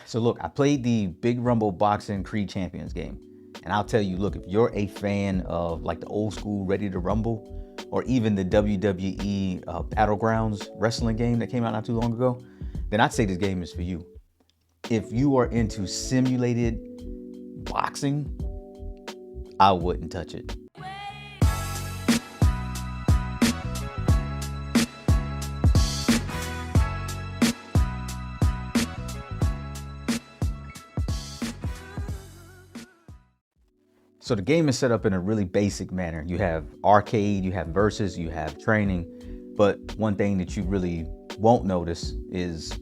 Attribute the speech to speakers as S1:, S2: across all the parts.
S1: So look, I played the Big Rumble Boxing Creed Champions game. And I'll tell you, look, if you're a fan of like the old school Ready to Rumble, or even the WWE Battlegrounds wrestling game that came out not too long ago, then I'd say this game is for you. If you are into simulated boxing, I wouldn't touch it. So the game is set up in a really basic manner. You have arcade, you have versus, you have training, but one thing that you really won't notice is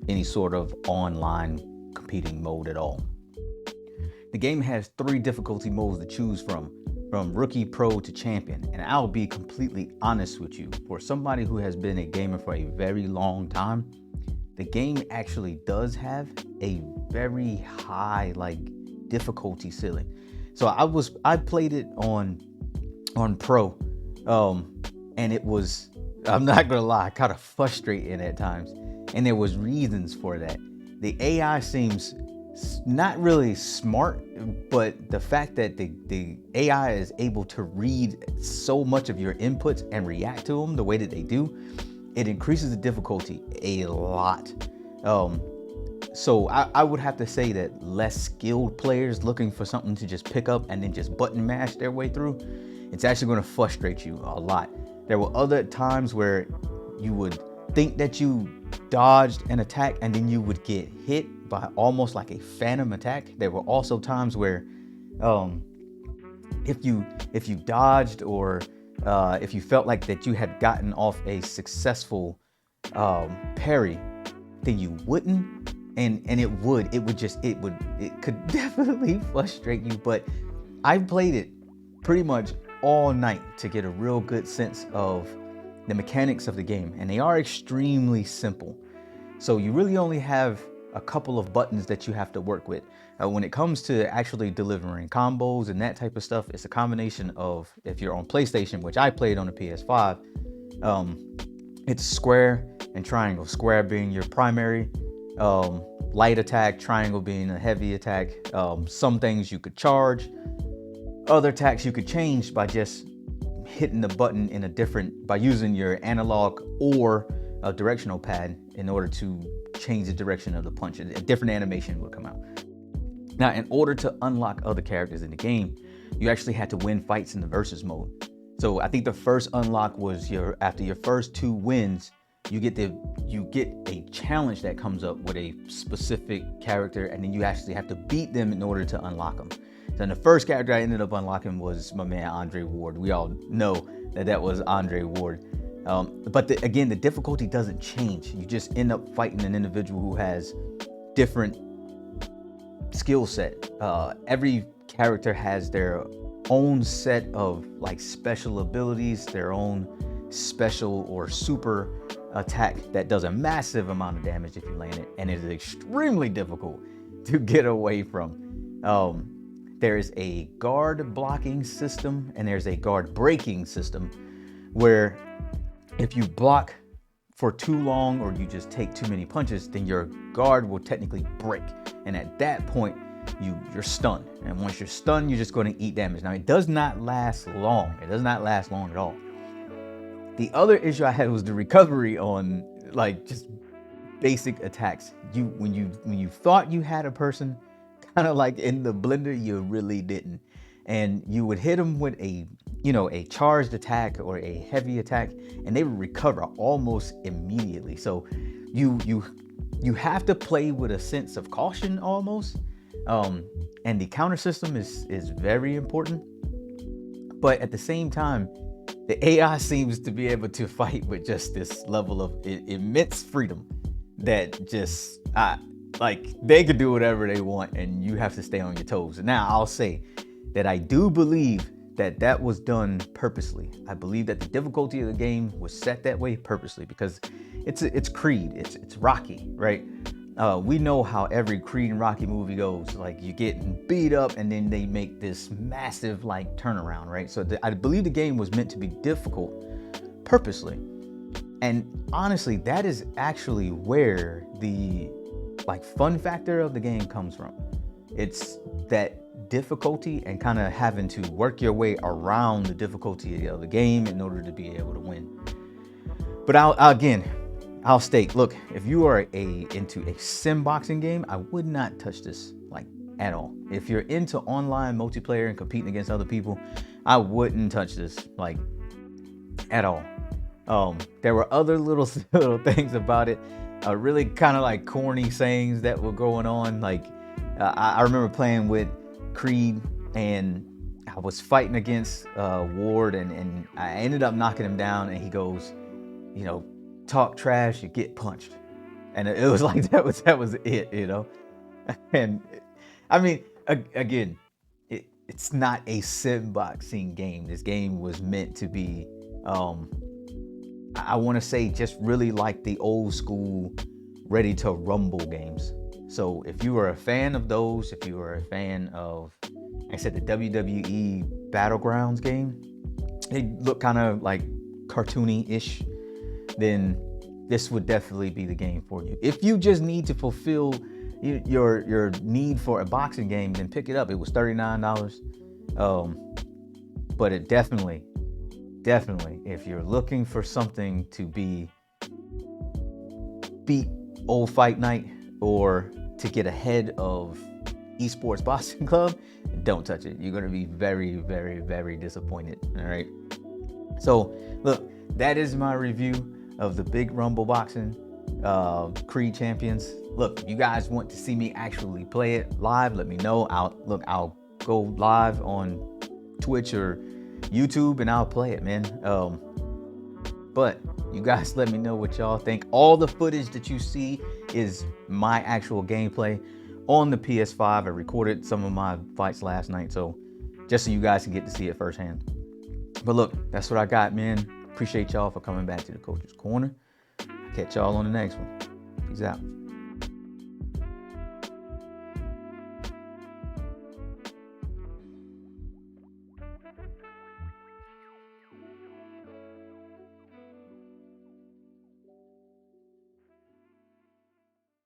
S1: any sort of online competing mode at all. The game has 3 difficulty modes to choose from rookie, pro to champion. And I'll be completely honest with you, for somebody who has been a gamer for a very long time, the game actually does have a very high difficulty ceiling. So I played it on pro, and it was, I'm not gonna lie, kind of frustrating at times, and there was reasons for that. The AI seems not really smart, but the fact that the AI is able to read so much of your inputs and react to them the way that they do, it increases the difficulty a lot. So I would have to say that less skilled players looking for something to just pick up and then just button mash their way through, it's actually going to frustrate you a lot. There were other times where you would think that you dodged an attack and then you would get hit by almost like a phantom attack. There were also times where if you dodged, or if you felt like that you had gotten off a successful parry, then you wouldn't. And it could definitely frustrate you. But I played it pretty much all night to get a real good sense of the mechanics of the game, and they are extremely simple. So you really only have a couple of buttons that you have to work with. When it comes to actually delivering combos and that type of stuff, it's a combination of, if you're on PlayStation, which I played on the PS5, it's square and triangle. Square being your primary light attack, triangle being a heavy attack. Some things you could charge, other attacks you could change by just hitting the button by using your analog or a directional pad in order to change the direction of the punch. A different animation would come out. Now, in order to unlock other characters in the game, you actually had to win fights in the versus mode. So I think the first unlock was after your first 2 wins, you get a challenge that comes up with a specific character, and then you actually have to beat them in order to unlock them. So the first character I ended up unlocking was my man Andre Ward. We all know that was Andre Ward. But again, the difficulty doesn't change. You just end up fighting an individual who has different skill set. Every character has their own set of special abilities, their own special or super attack that does a massive amount of damage if you land it, and it is extremely difficult to get away from. There's a guard blocking system and there's a guard breaking system, where if you block for too long or you just take too many punches, then your guard will technically break, and at that point you're stunned, and once you're stunned, you're just going to eat damage. Now, it does not last long. It does not last long at all. The other issue I had was the recovery on just basic attacks. When you thought you had a person kind of like in the blender, you really didn't. And you would hit them with a charged attack or a heavy attack, and they would recover almost immediately. So you have to play with a sense of caution almost. And the counter system is very important. But at the same time, the AI seems to be able to fight with just this level of immense freedom that just they could do whatever they want, and you have to stay on your toes. Now, I'll say that I do believe that was done purposely. I believe that the difficulty of the game was set that way purposely, because it's Creed, it's Rocky, right? We know how every Creed and Rocky movie goes. You're getting beat up, and then they make this massive turnaround, right? So I believe the game was meant to be difficult purposely. And honestly, that is actually where the like fun factor of the game comes from. It's that difficulty and kind of having to work your way around the difficulty of the game in order to be able to win. But I'll state, look, if you are into a sim boxing game, I would not touch this like at all. If you're into online multiplayer and competing against other people, I wouldn't touch this like at all. There were other little things about it, really kind of like corny sayings that were going on. Like I remember playing with Creed, and I was fighting against Ward, and I ended up knocking him down, and he goes, you know, talk trash, you get punched. And it was like that was it, you know. And I mean, again, it's not a sim boxing game. This game was meant to be, I want to say, just really like the old school Ready to Rumble games. So if you are a fan of those, if you are a fan of, like I said, the WWE Battlegrounds game, they look kind of like cartoony-ish, then this would definitely be the game for you. If you just need to fulfill your need for a boxing game, then pick it up. It was $39. But it definitely, if you're looking for something to beat Old Fight Night or to get ahead of Esports Boxing Club, don't touch it. You're going to be very, very, very disappointed. All right. So look, that is my review of the Big Rumble Boxing Creed Champions. Look, if you guys want to see me actually play it live, let me know. I'll go live on Twitch or YouTube and I'll play it, man. But you guys let me know what y'all think. All the footage that you see is my actual gameplay on the PS5. I recorded some of my fights last night, so just so you guys can get to see it firsthand. But look, that's what I got, man. Appreciate y'all for coming back to the Coach's Corner. Catch y'all on the next one. Peace out.